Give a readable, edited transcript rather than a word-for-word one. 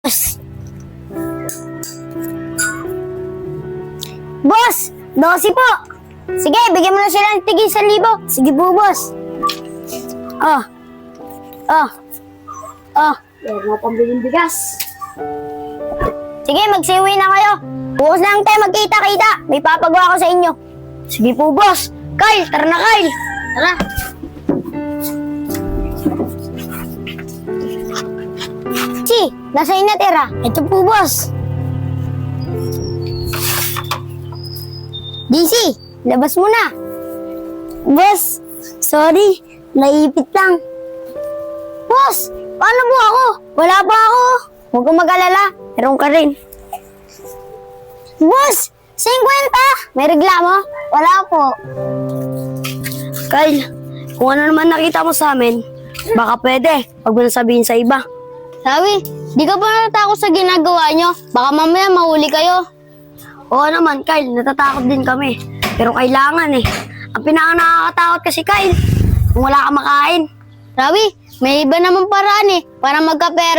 Boss! Boss! 12 po! Sige, bigyan mo na sila ng tig 1,000. Sige po, boss. Oh. Oh. Oh. Meron mo pambiling bigas. Sige, magsiuwi na kayo. Bukas na lang tayo magkita-kita. May papagawa ko sa inyo. Sige po, boss. Kyle, tara na, Kyle. Tara. Si, nasa natira? Ito po, boss. DC, labas mo na. Boss, sorry. Naipit lang. Boss, paano po ako? Wala pa ako. Huwag kang mag-alala. Meron ka rin. Boss, 50! May reklamo? Wala po. Kyle, kung ano naman nakita mo sa amin, baka pwede. Huwag mo na sabihin sa iba. Sabi, di ka ba natatakot sa ginagawa nyo? Baka mamaya mahuli kayo. Oo naman, Kyle. Natatakot din kami. Pero kailangan eh. Ang pinaka-nakakatakot kasi, Kyle, kung wala ka makain. Rawi, may iba namang paraan eh, para magkapera.